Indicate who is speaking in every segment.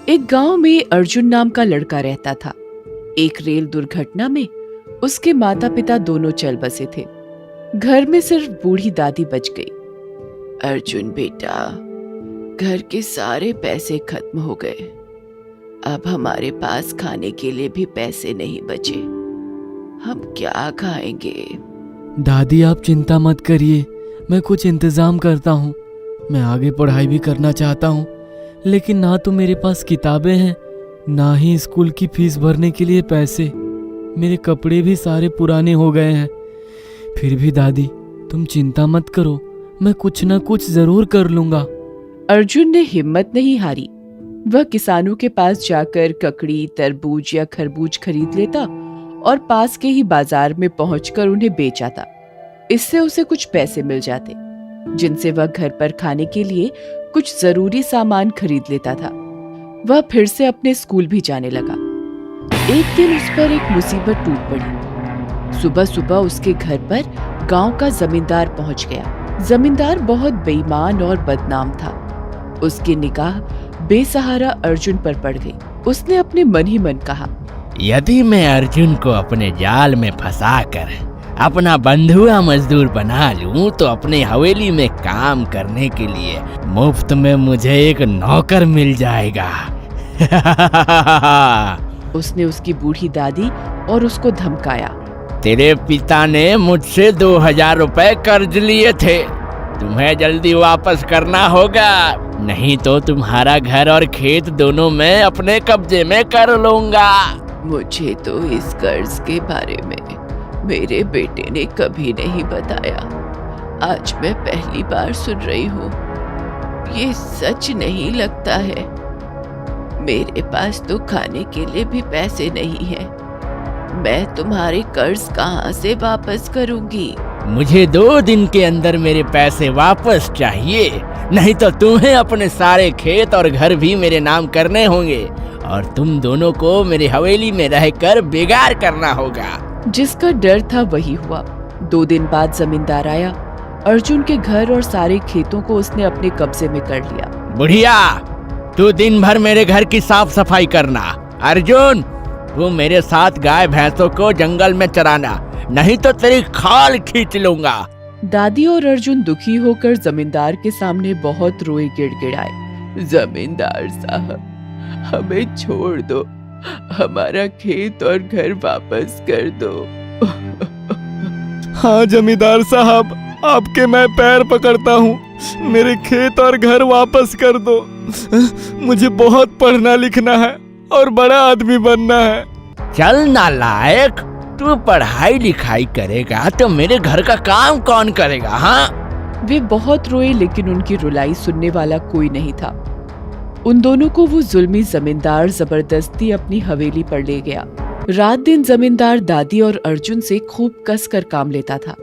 Speaker 1: एक गांव में अर्जुन नाम का लड़का रहता था। एक रेल दुर्घटना में उसके माता पिता दोनों चल बसे थे। घर में सिर्फ बूढ़ी दादी बच गई। अर्जुन बेटा, घर के सारे पैसे खत्म हो गए। अब हमारे पास खाने के लिए भी पैसे नहीं बचे। हम क्या खाएंगे?
Speaker 2: दादी आप चिंता मत करिए, मैं कुछ इंतजाम करता हूँ। मैं आगे पढ़ाई भी करना चाहता हूँ, लेकिन ना तो मेरे पास किताबें हैं, ना ही स्कूल की फीस भरने के लिए पैसे। मेरे कपड़े भी सारे पुराने हो गए हैं। फिर भी दादी तुम चिंता मत करो, मैं कुछ ना कुछ जरूर कर लूंगा।
Speaker 1: अर्जुन ने हिम्मत नहीं हारी। वह किसानों के पास जाकर ककड़ी, तरबूज या खरबूज खरीद लेता और पास के ही बाजार में पहुंचकर उन्हें बेच आता। इससे उसे कुछ पैसे मिल जाते, जिनसे वह घर पर खाने के लिए कुछ जरूरी सामान खरीद लेता था। वह फिर से अपने स्कूल भी जाने लगा। एक दिन उस पर एक मुसीबत टूट पड़ी। सुबह सुबह उसके घर पर गांव का जमींदार पहुंच गया। जमींदार बहुत बेईमान और बदनाम था। उसकी निगाह बेसहारा अर्जुन पर पड़ गई। उसने अपने मन ही मन कहा,
Speaker 3: यदि मैं अर्जुन को अपने जाल में फंसाकर अपना बंधुआ मजदूर बना लूं तो अपने हवेली में काम करने के लिए मुफ्त में मुझे एक नौकर मिल जाएगा।
Speaker 1: उसने उसकी बूढ़ी दादी और उसको धमकाया।
Speaker 3: तेरे पिता ने मुझसे 2000 रुपए कर्ज लिए थे, तुम्हें जल्दी वापस करना होगा, नहीं तो तुम्हारा घर और खेत दोनों मैं अपने कब्जे में कर लूंगा।
Speaker 1: मुझे तो इस कर्ज के बारे में मेरे बेटे ने कभी नहीं बताया। आज मैं पहली बार सुन रही हूँ। ये सच नहीं लगता है। मेरे पास तो खाने के लिए भी पैसे नहीं हैं। मैं तुम्हारे कर्ज कहाँ से वापस करूंगी?
Speaker 3: मुझे 2 दिन के अंदर मेरे पैसे वापस चाहिए, नहीं तो तुम्हें अपने सारे खेत और घर भी मेरे नाम करने होंगे और तुम दोनों को मेरी हवेली में रहकर बेगार करना होगा।
Speaker 1: जिसका डर था वही हुआ। 2 दिन बाद जमींदार आया। अर्जुन के घर और सारे खेतों को उसने अपने कब्जे में कर लिया।
Speaker 3: बुढ़िया, तू दिन भर मेरे घर की साफ सफाई करना। अर्जुन, तू मेरे साथ गाय भैंसों को जंगल में चराना, नहीं तो तेरी खाल खींच लूंगा।
Speaker 1: दादी और अर्जुन दुखी होकर जमींदार के सामने बहुत रोए गिड़गिड़ाए। जमींदार साहब, हमें छोड़ दो, हमारा खेत और घर वापस कर दो।
Speaker 2: हाँ जमींदार साहब, आपके मैं पैर पकड़ता हूँ, मेरे खेत और घर वापस कर दो। मुझे बहुत पढ़ना लिखना है और बड़ा आदमी बनना है।
Speaker 3: चल नालायक, तू पढ़ाई लिखाई करेगा तो मेरे घर का काम कौन करेगा? हाँ,
Speaker 1: वे बहुत रोए, लेकिन उनकी रुलाई सुनने वाला कोई नहीं था। उन दोनों को वो जुल्मी जमींदार जबरदस्ती अपनी हवेली पर ले गया। रात दिन जमींदार दादी और अर्जुन से खूब कसकर काम लेता था।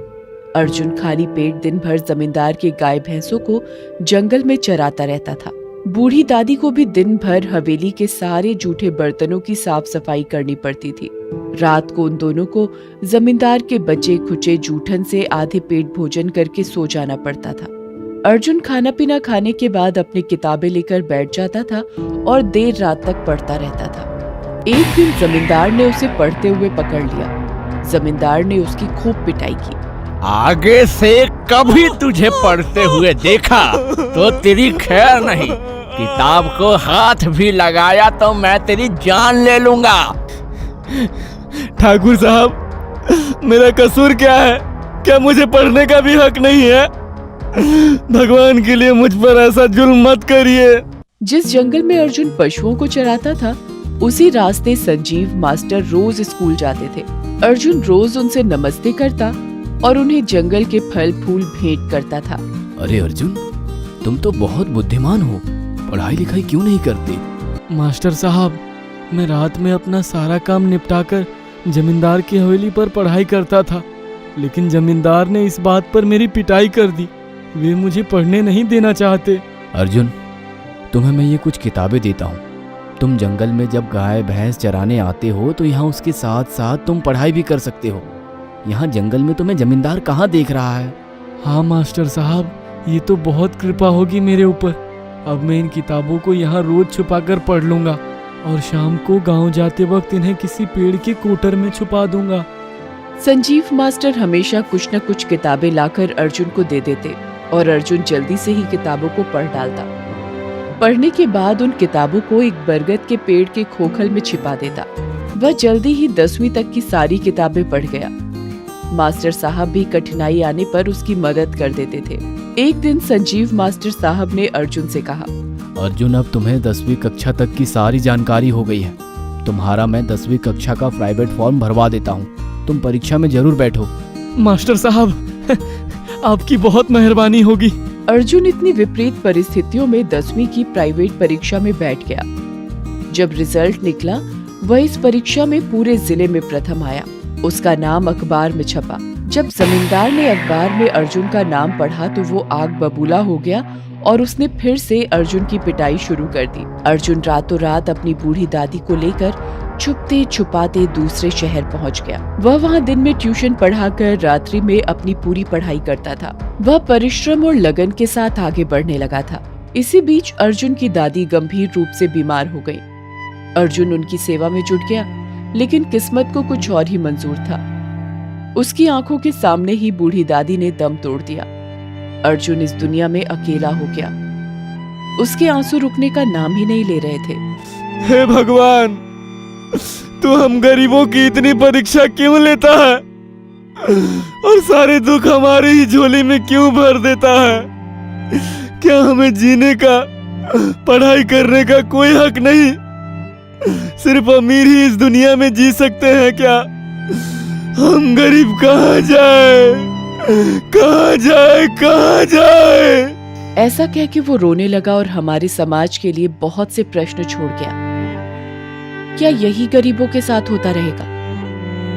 Speaker 1: अर्जुन खाली पेट दिन भर जमींदार के गाय भैंसों को जंगल में चराता रहता था। बूढ़ी दादी को भी दिन भर हवेली के सारे जूठे बर्तनों की साफ सफाई करनी पड़ती थी। रात को उन दोनों को जमींदार के बचे खुचे जूठन से आधे पेट भोजन करके सो जाना पड़ता था। अर्जुन खाना पीना खाने के बाद अपनी किताबें लेकर बैठ जाता था और देर रात तक पढ़ता रहता था। एक दिन जमींदार ने उसे पढ़ते हुए पकड़ लिया। जमींदार ने उसकी खूब पिटाई की।
Speaker 3: आगे से कभी तुझे पढ़ते हुए देखा तो तेरी खैर नहीं। किताब को हाथ भी लगाया तो मैं तेरी जान ले लूंगा।
Speaker 2: ठाकुर साहब, मेरा कसूर क्या है? क्या मुझे पढ़ने का भी हक नहीं है? भगवान के लिए मुझ पर ऐसा जुल्म मत करिए।
Speaker 1: जिस जंगल में अर्जुन पशुओं को चराता था, उसी रास्ते संजीव मास्टर रोज स्कूल जाते थे। अर्जुन रोज उनसे नमस्ते करता और उन्हें जंगल के फल फूल भेंट करता था।
Speaker 2: अरे अर्जुन, तुम तो बहुत बुद्धिमान हो, पढ़ाई लिखाई क्यों नहीं करते? मास्टर साहब, मैं रात में अपना सारा काम निपटाकर जमींदार की हवेली पर पढ़ाई करता था, लेकिन जमींदार ने इस बात पर मेरी पिटाई कर दी। वे मुझे पढ़ने नहीं देना चाहते। अर्जुन, तुम्हें मैं ये कुछ किताबें देता हूँ। तुम जंगल में जब गाय भैंस चराने आते हो तो यहाँ उसके साथ साथ तुम पढ़ाई भी कर सकते हो। यहाँ जंगल में तुम्हें जमींदार कहाँ देख रहा है? हाँ मास्टर साहब, ये तो बहुत कृपा होगी मेरे ऊपर। अब मैं इन किताबों को यहाँ रोज छुपा कर पढ़ लूंगा और शाम को गांव जाते वक्त इन्हें किसी पेड़ के कोटर में छुपा दूंगा।
Speaker 1: संजीव मास्टर हमेशा कुछ न कुछ किताबें लाकर अर्जुन को दे देते और अर्जुन जल्दी से ही किताबों को पढ़ डालता। पढ़ने के बाद उन किताबों को एक बरगद के पेड़ के खोखल में छिपा देता। वह जल्दी ही 10वीं तक की सारी किताबें पढ़ गया। मास्टर साहब भी कठिनाई आने पर उसकी मदद कर देते थे। एक दिन संजीव मास्टर साहब ने अर्जुन से कहा,
Speaker 2: अर्जुन, अब तुम्हें 10वीं कक्षा तक की सारी जानकारी हो गई है। तुम्हारा मैं 10वीं कक्षा का प्राइवेट फॉर्म भरवा देता हूँ। तुम परीक्षा में जरूर बैठो। मास्टर साहब, आपकी बहुत मेहरबानी होगी।
Speaker 1: अर्जुन इतनी विपरीत परिस्थितियों में 10वीं की प्राइवेट परीक्षा में बैठ गया। जब रिजल्ट निकला, वह इस परीक्षा में पूरे जिले में प्रथम आया। उसका नाम अखबार में छपा। जब जमींदार ने अखबार में अर्जुन का नाम पढ़ा तो वो आग बबूला हो गया और उसने फिर से अर्जुन की पिटाई शुरू कर दी। अर्जुन रातों रात अपनी बूढ़ी दादी को लेकर छुपते छुपाते दूसरे शहर पहुंच गया। वह वहां दिन में ट्यूशन पढ़ाकर रात्रि में अपनी पूरी पढ़ाई करता था। वह परिश्रम और लगन के साथ आगे बढ़ने लगा था। इसी बीच अर्जुन की दादी गंभीर रूप से बीमार हो गई। अर्जुन उनकी सेवा में जुट गया, लेकिन किस्मत को कुछ और ही मंजूर था। उसकी आंखों के सामने ही बूढ़ी दादी ने दम तोड़ दिया। अर्जुन इस दुनिया में अकेला हो गया। उसके आंसू रुकने का नाम ही नहीं ले रहे थे।
Speaker 2: हे भगवान, तू हम गरीबों की इतनी परीक्षा क्यों लेता है और सारे दुख हमारी ही झोली में क्यों भर देता है? क्या हमें जीने का, पढ़ाई करने का कोई हक नहीं? सिर्फ अमीर ही इस दुनिया में जी सकते हैं क्या? हम गरीब कहाँ जाए, कहाँ जाए, कहाँ जाए?
Speaker 1: ऐसा कह के वो रोने लगा और हमारे समाज के लिए बहुत से प्रश्न छोड़ गया। क्या यही गरीबों के साथ होता रहेगा?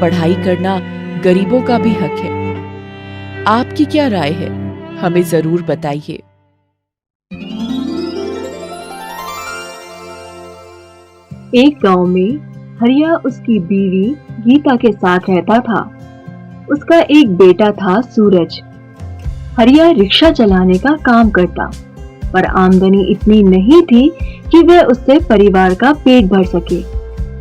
Speaker 1: पढ़ाई करना गरीबों का भी हक है। आपकी क्या राय है? हमें जरूर बताइए।
Speaker 4: एक गांव में हरिया उसकी बीवी गीता के साथ रहता था। उसका एक बेटा था सूरज। हरिया रिक्शा चलाने का काम करता, पर आमदनी इतनी नहीं थी कि वह उससे परिवार का पेट भर सके।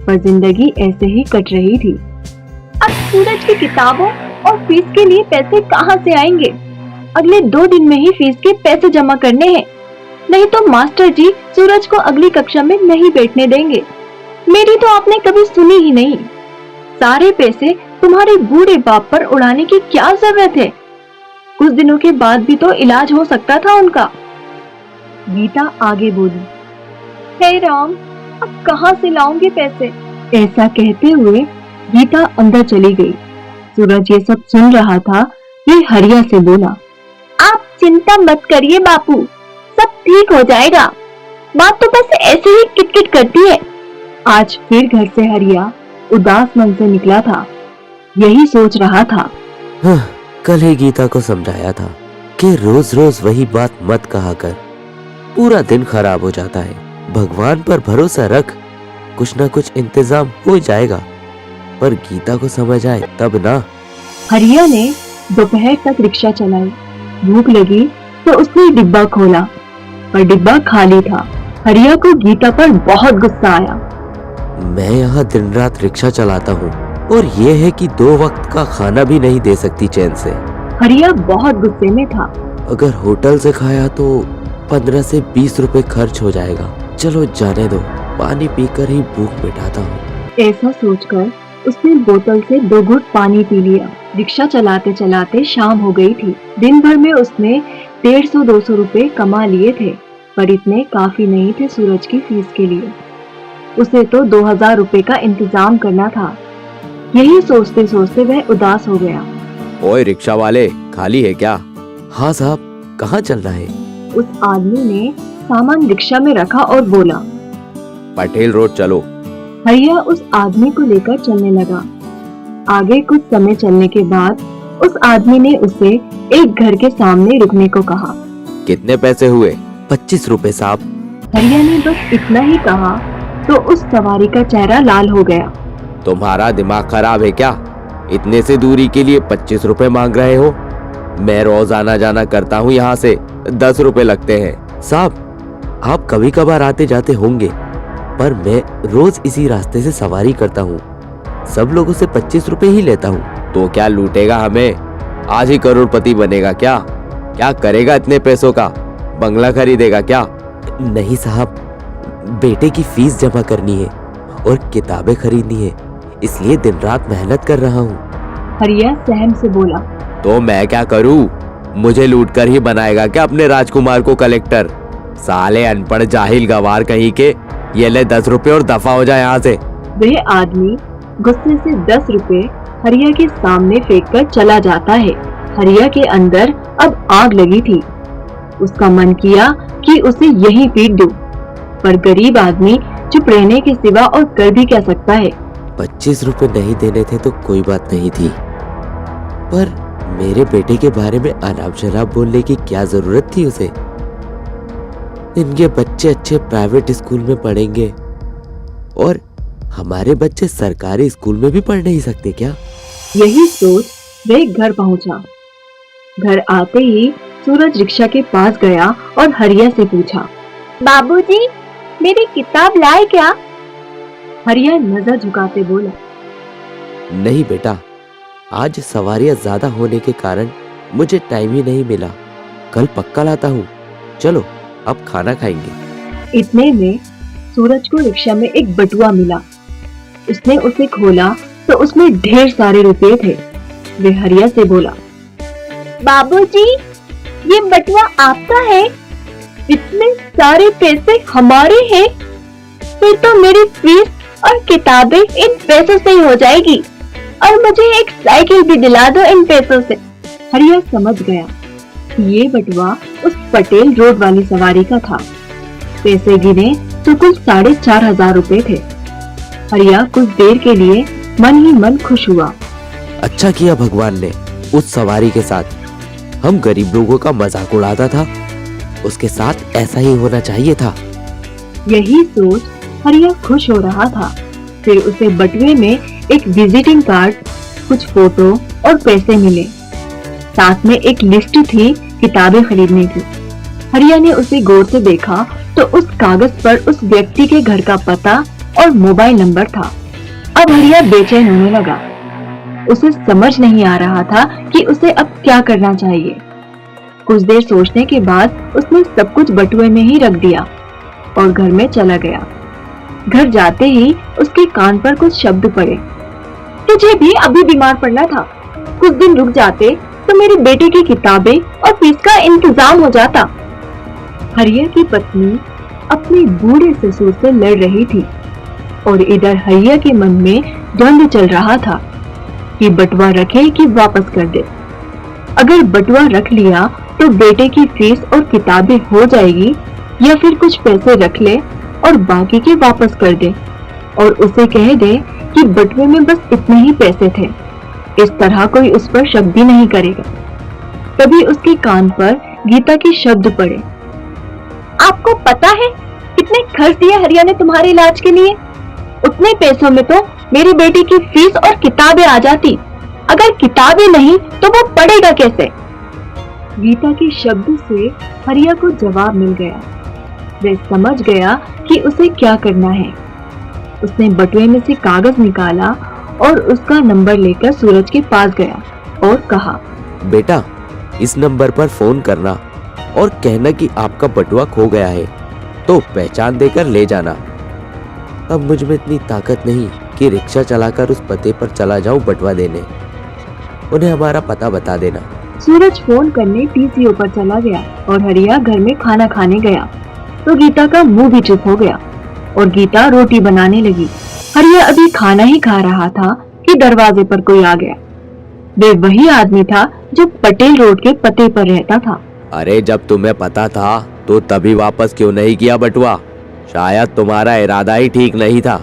Speaker 4: पर जिंदगी ऐसे ही कट रही थी। अब सूरज की किताबों और फीस के लिए पैसे कहां से आएंगे? अगले 2 दिन में ही फीस के पैसे जमा करने हैं, नहीं तो मास्टर जी सूरज को अगली कक्षा में नहीं बैठने देंगे। मेरी तो आपने कभी सुनी ही नहीं। सारे पैसे तुम्हारे बूढ़े बाप पर उड़ाने की क्या जरूरत है? कुछ दिनों के बाद भी तो इलाज हो सकता था उनका। गीता आगे बोली, हे राम, अब कहां से लाऊंगी पैसे? ऐसा कहते हुए गीता अंदर चली गई। सूरज ये सब सुन रहा था। ये हरिया से बोला, आप चिंता मत करिए बापू, सब ठीक हो जाएगा। बात तो बस ऐसे ही किटकिट करती है। आज फिर घर से हरिया उदास मन से निकला था। यही सोच रहा था,
Speaker 5: कल ही गीता को समझाया था कि रोज रोज वही बात मत कहा कर, पूरा दिन खराब हो जाता है। भगवान पर भरोसा रख, कुछ न कुछ इंतजाम हो जाएगा। पर गीता को समझ आए तब ना।
Speaker 4: हरिया ने दोपहर तक रिक्शा चलाई। भूख लगी तो उसने डिब्बा खोला, पर डिब्बा खाली था। हरिया को गीता पर बहुत गुस्सा आया।
Speaker 5: मैं यहाँ दिन रात रिक्शा चलाता हूँ और ये है कि 2 वक्त का खाना भी नहीं दे सकती चैन से।
Speaker 4: हरिया बहुत गुस्से में था।
Speaker 5: अगर होटल से खाया तो 15 से 20 रुपए खर्च हो जाएगा। चलो जाने दो, पानी पीकर ही भूख मिटाता हूँ।
Speaker 4: ऐसा सोचकर उसने बोतल से 2 घूंट पानी पी लिया। रिक्शा चलाते चलाते शाम हो गई थी। दिन भर में उसने 150-200 रुपए कमा लिए थे, पर इतने काफी नहीं थे सूरज की फीस के लिए। उसे तो 2000 रुपए का इंतजाम करना था। यही सोचते सोचते वह उदास हो गया।
Speaker 5: ओए रिक्शा वाले, खाली है क्या? हाँ साहब, कहाँ चलना है?
Speaker 4: उस आदमी ने सामान रिक्शा में रखा और बोला,
Speaker 5: पटेल रोड चलो।
Speaker 4: हरिया उस आदमी को लेकर चलने लगा। आगे कुछ समय चलने के बाद उस आदमी ने उसे एक घर के सामने रुकने को कहा।
Speaker 5: कितने पैसे हुए? 25 रुपए साहब।
Speaker 4: हरिया ने बस इतना ही कहा तो उस सवारी का चेहरा लाल हो गया।
Speaker 5: तुम्हारा दिमाग खराब है क्या? इतने से दूरी के लिए 25 रुपए मांग रहे हो? मैं रोज आना जाना करता हूँ यहाँ से, 10 रुपए लगते हैं। साहब आप कभी कभार आते जाते होंगे, पर मैं रोज इसी रास्ते से सवारी करता हूँ। सब लोगों से 25 रुपए ही लेता हूँ। तो क्या लूटेगा हमें? आज ही करोड़पति बनेगा क्या? क्या करेगा इतने पैसों का? बंगला खरीदेगा क्या? नहीं साहब, बेटे की फीस जमा करनी है और किताबें खरीदनी है, इसलिए दिन रात मेहनत कर रहा हूँ।
Speaker 4: हरिया सहम से बोला।
Speaker 5: तो मैं क्या करूँ? मुझे लूट कर ही बनाएगा क्या अपने राजकुमार को कलेक्टर? साले अनपढ़ जाहिल गवार कहीं के। ये ले 10 रुपए और दफा हो जाए यहाँ से।
Speaker 4: वह आदमी गुस्से से 10 रुपए हरिया के सामने फेंक कर चला जाता है। हरिया के अंदर अब आग लगी थी। उसका मन किया कि उसे यहीं पीट दूं, पर गरीब आदमी चुप रहने के सिवा और कर भी क्या सकता है।
Speaker 5: 25 रुपए नहीं देने थे तो कोई बात नहीं थी, पर मेरे बेटे के बारे में अनाप शनाप बोलने की क्या जरूरत थी उसे? इनके बच्चे अच्छे प्राइवेट स्कूल में पढ़ेंगे और हमारे बच्चे सरकारी स्कूल में भी पढ़ नहीं सकते क्या?
Speaker 4: यही सोच वह घर पहुंचा। घर आते ही सूरज रिक्शा के पास गया और हरिया से पूछा, बाबूजी, मेरी किताब लाए क्या? हरिया नजर झुकाते बोला,
Speaker 5: नहीं बेटा, आज सवारियां ज्यादा होने के कारण मुझे टाइम ही नहीं मिला। कल पक्का लाता हूँ। चलो अब खाना खाएंगे।
Speaker 4: इतने में सूरज को रिक्शा में एक बटुआ मिला। उसने उसे खोला तो उसमें ढेर सारे रुपए थे। वह हरिया से बोला, बाबूजी, ये बटुआ आपका है? इतने सारे पैसे हमारे हैं? फिर तो मेरी फीस और किताबें इन पैसों से ही हो जाएगी, और मुझे एक साइकिल भी दिला दो इन पैसों से। हरिया समझ गया कि ये बटुआ उस पटेल रोड वाली सवारी का था। पैसे गिने तो कुल 4,500 रुपए थे। हरिया कुछ देर के लिए मन ही मन खुश हुआ।
Speaker 5: अच्छा किया भगवान ने उस सवारी के साथ। हम गरीब लोगों का मजाक उड़ाता था, उसके साथ ऐसा ही होना चाहिए था।
Speaker 4: यही सोच हरिया खुश हो रहा था। फिर उसे बटुए में एक विजिटिंग कार्ड, कुछ फोटो और पैसे मिले। साथ में एक लिस्ट थी किताबें खरीदने की। हरिया ने उसे गौर से देखा तो उस कागज पर उस व्यक्ति के घर का पता और मोबाइल नंबर था। अब हरिया बेचैन होने लगा। उसे समझ नहीं आ रहा था कि उसे अब क्या करना चाहिए। कुछ देर सोचने के बाद उसने सब कुछ बटुए में ही रख दिया और घर में चला गया। घर जाते ही उसके कान पर कुछ शब्द पड़े। तुझे भी अभी बीमार पड़ना था। कुछ दिन रुक जाते तो मेरे बेटे की किताबें और फीस का इंतजाम हो जाता। हरिया की पत्नी अपने बूढ़े ससुर से लड़ रही थी और इधर हरिया के मन में द्वंद्व चल रहा था कि बटुआ रखे कि वापस कर दे। अगर बटुआ रख लिया तो बेटे की फीस और किताबें हो जाएगी, या फिर कुछ पैसे रख ले और बाकी के वापस कर दे और उसे कह दे कि बटुए में बस इतने ही पैसे थे। इस तरह कोई उस पर शक भी नहीं करेगा। तभी उसके कान पर गीता के शब्द पड़े। आपको पता है कितने खर्च दिए हरिया ने तुम्हारे इलाज के लिए? उतने पैसों में तो मेरी बेटी की फीस और किताबें आ जाती। अगर किताबें नहीं तो वो पढ़ेगा कैसे? गीता के शब्द से हरिया को जवाब मिल गया। वह समझ गया कि उसे क्या करना है। उसने बटुए में से कागज निकाला और उसका नंबर लेकर सूरज के पास गया और कहा,
Speaker 5: बेटा, इस नंबर पर फोन करना और कहना कि आपका बटुआ खो गया है, तो पहचान देकर ले जाना। अब मुझ में इतनी ताकत नहीं कि रिक्शा चलाकर उस पते पर चला जाऊं बटुआ देने। उन्हें हमारा पता बता देना।
Speaker 4: सूरज फोन करने टीसीओ पर चला गया और हरिया घर में खाना खाने गया तो गीता का मुंह भी चुप हो गया और गीता रोटी बनाने लगी। हरिया अभी खाना ही खा रहा था कि दरवाजे पर कोई आ गया। वे वही आदमी था जो पटेल रोड के पते पर रहता था।
Speaker 5: अरे जब तुम्हें पता था तो तभी वापस क्यों नहीं किया बटुआ? शायद तुम्हारा इरादा ही ठीक नहीं था।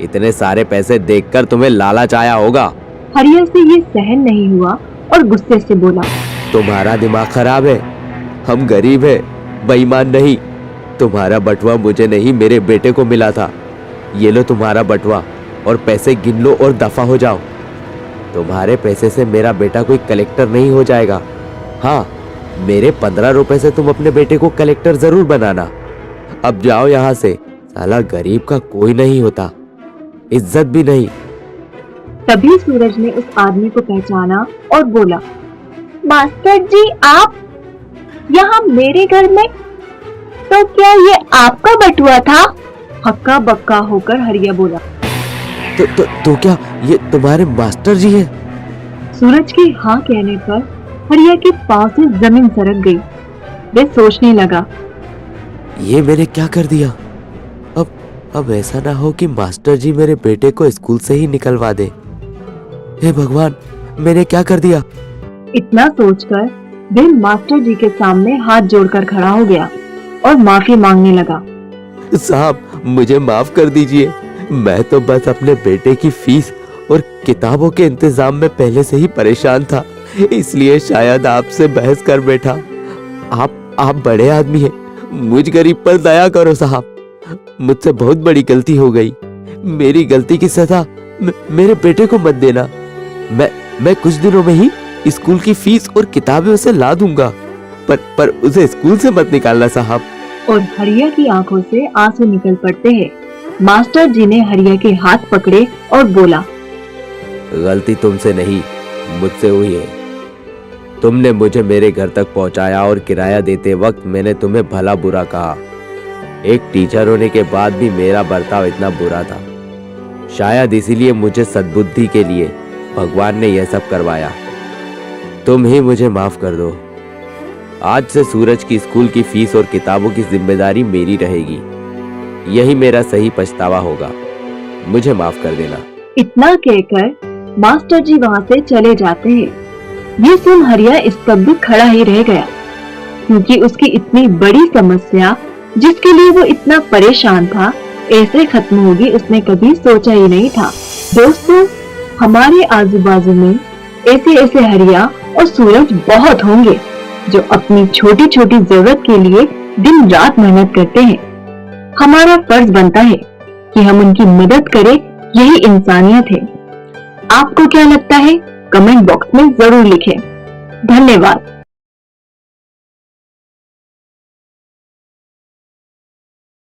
Speaker 5: इतने सारे पैसे देखकर तुम्हें लालच आया होगा।
Speaker 4: हरिया से ये सहन नहीं हुआ और गुस्से से बोला,
Speaker 5: तुम्हारा दिमाग खराब है। हम गरीब है, बेईमान नहीं। तुम्हारा बटुआ मुझे नहीं, मेरे बेटे को मिला था। ये लो तुम्हारा बटुआ और पैसे गिन लो और दफा हो जाओ। तुम्हारे पैसे से मेरा बेटा कोई कलेक्टर नहीं हो जाएगा। हाँ, मेरे 15 रुपए से तुम अपने बेटे को कलेक्टर जरूर बनाना। अब जाओ यहाँ से, साला गरीब का कोई नहीं होता, इज्जत भी नहीं।
Speaker 4: तभी सूरज ने उस आदमी को पहचाना और बोला, मास्टर जी आप यहाँ मेरे घर में? तो क्या ये आपका बटुआ था? हक्का बक्का होकर हरिया बोला।
Speaker 5: तो क्या ये तुम्हारे मास्टर जी हैं?
Speaker 4: सूरज के हाँ कहने पर हरिया के पांव से जमीन सरक गई। वे सोचने लगा,
Speaker 5: ये मैंने क्या कर दिया? अब ऐसा ना हो कि मास्टर जी मेरे बेटे को स्कूल से ही निकलवा दे। हे भगवान, मैंने क्या कर दिया?
Speaker 4: इतना सोचकर वे मास्टर जी के सामने हाथ जोड़कर खड़ा हो गया और माफी मांगने लगा।
Speaker 5: साहब, मुझे माफ कर दीजिए, मैं तो बस अपने बेटे की फीस और किताबों के इंतजाम में पहले से ही परेशान था, इसलिए शायद आपसे बहस कर बैठा। आप बड़े आदमी हैं, मुझ गरीब पर दया करो साहब, मुझसे बहुत बड़ी गलती हो गई। मेरी गलती की सजा मेरे बेटे को मत देना। मैं कुछ दिनों में ही स्कूल की फीस और किताबें उसे ला दूंगा, पर उसे स्कूल से मत निकालना साहब।
Speaker 4: और हरिया की आंखों से आंसू निकल पड़ते हैं। मास्टर जी ने हरिया के हाथ पकड़े और बोला,
Speaker 5: गलती तुमसे नहीं, मुझसे हुई है। तुमने मुझे मेरे घर तक पहुंचाया और किराया देते वक्त मैंने तुम्हें भला बुरा कहा। एक टीचर होने के बाद भी मेरा बर्ताव इतना बुरा था। शायद इसीलिए मुझे सद्बुद्धि के लिए भगवान ने यह सब करवाया। तुम ही मुझे माफ कर दो। आज से सूरज की स्कूल की फीस और किताबों की जिम्मेदारी मेरी रहेगी। यही मेरा सही पछतावा होगा। मुझे माफ कर देना।
Speaker 4: इतना कहकर मास्टर जी वहाँ से चले जाते हैं। ये सुन हरिया स्तब्ध खड़ा ही रह गया, क्योंकि उसकी इतनी बड़ी समस्या, जिसके लिए वो इतना परेशान था, ऐसे खत्म होगी उसने कभी सोचा ही नहीं था। दोस्तों, हमारे आजू बाजू में ऐसे हरिया और सूरज बहुत होंगे जो अपनी छोटी छोटी जरूरत के लिए दिन रात मेहनत करते हैं। हमारा फर्ज बनता है कि हम उनकी मदद करें, यही इंसानियत है। आपको क्या लगता है? कमेंट बॉक्स में जरूर लिखें। धन्यवाद।